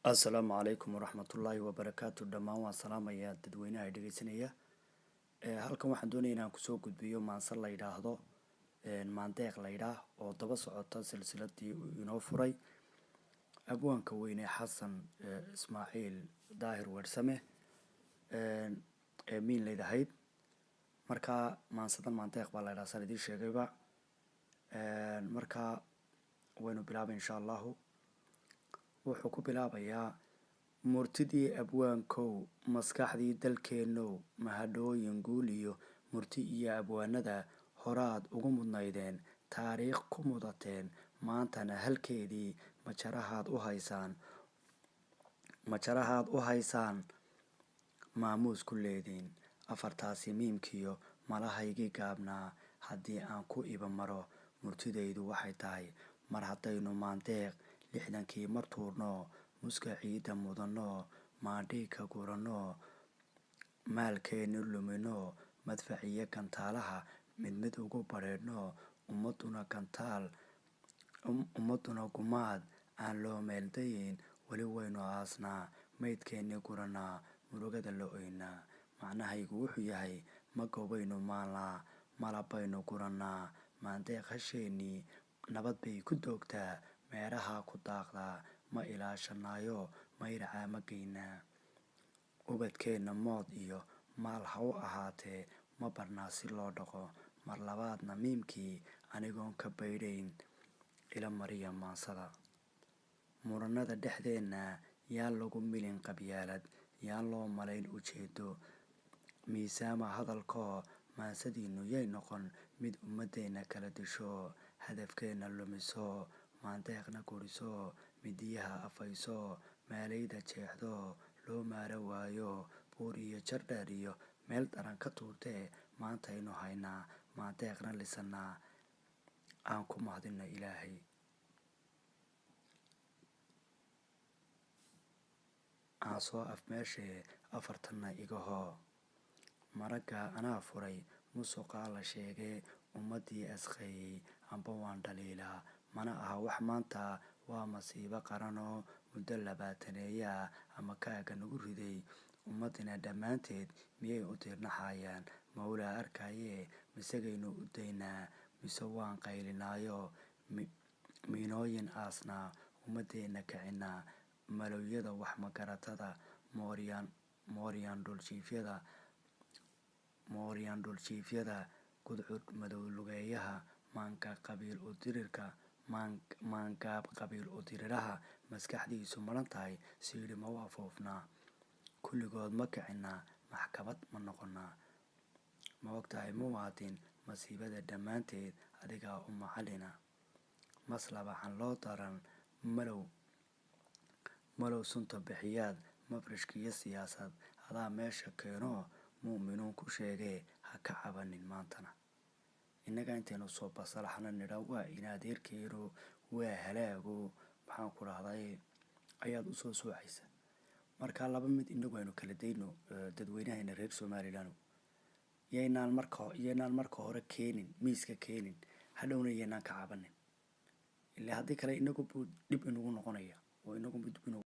asalaamu calaykum waraxmatullaahi wabarakaatu. dhammaan waan salaamayaa dadweynaha dhegeysanaya. Halkan waxaan doonaya inaan kusoo gudbiyo maanse la yidhaahdo maandeeq la yidhaah oo daba socota silsiladii uu inoo furay abwaanka weyne xasan ismaaciil daahir weersame ee miin laydahayd. markaa maansadan maandeeq baa la yidhaha saan idiin sheegayba. markaa waynu bilaabay insha allahu. wuxuu ku bilaabayaa murtidii abwaankow maskaxdii dalkeennow mahadhooyin guul iyo murti iyo abwaanada horaad ugu mudnaydeen taariikh ku mudateen maantana halkeedii majarahaad u haysaan maamuus ku leediin. afartaasi miimkiyo malahaygii gaabnaa haddii aan ku iba maro murtidaydu waxay tahay mar haddaynu maandeeq lixdankii mar tuurno muska ciidda mudanno maadhiigka guranno maalkeenni lumino madfaciyo gantaalaha mid mid ugu badheedhno ummaduna gumaad aan loo meeldayin weli waynu aasnaa maydkeenni gurannaa murugada la oynaa. macnahaygu wuxuu yahay ma goobaynu maalnaa malab baynu gurannaa maandeeq hasheennii nabad bay ku doogtaa meeraha ku daaqdaa ma ilaashanaayo mayracaa ma geynaa. ubadkeenna mood iyo maal ha u ahaatee ma barnaa si loo dhaqo mar labaadna miimkii anigoon ka baydhayn ila mariya maansada. muranada dhexdeenna yaan lagu milin qabyaalad yaan loo malayn ujeedo miisaama hadalkoo maansadiinnu yay noqon mid ummadeenna kala disho hadafkeenna lumiso maandeeqna guriso midiyaha afayso maalayda jeexdo loo maara waayo buur iyo jardheer iyo meel daran ka tuurtee maantaynu haynaa maandeeqna lisannaa aan ku mahadinno ilaahay. aan soo afmeeshee afartanna igahoo maragga anaa furay musuqaa la sheegee ummaddii asqeeyey amba waan dhaliilaa mana aha wax maanta waa masiibo qaranoo muddo labaataneeyaa ama kaaga nagu riday ummadina dhammaanteed miyay u tiirnaxayaan mawlaa arkayee misegaynu u daynaa mise waan qaylinaayo miinooyin aasnaa ummadeenna kicinaa malowyada wax magaratada mooryaan dhuljiifyada gudcur madow lugeeyaha maangaab qabiil u diriraha maskaxdiisu maran tahay siidhi ma u afuufnaa kulligood ma kicinaa maxkamad ma noqonaa. ma ogtahay muwaadin masiibada dhammaanteed adigaa u macallina maslabaxan loo daran malow sunta bixiyaad mafrishkiyo siyaasad adaa meesha keenoo mu'minuun ku sheegee ha ka cabanin maantana. innaga intaynu soo basalaxna nidha waa inadeerkeenu waa halaago maxaan ku dhahday ayaad usoo soocaysa. markaa laba mid inagu aynu kala dayno dadweynahayna reer somalilan yaynaan marka hore keenin miiska keenin hadhowna yaynaan ka cabanin ilaa haddii kale inagu dhib inagu noqonaya oo inagu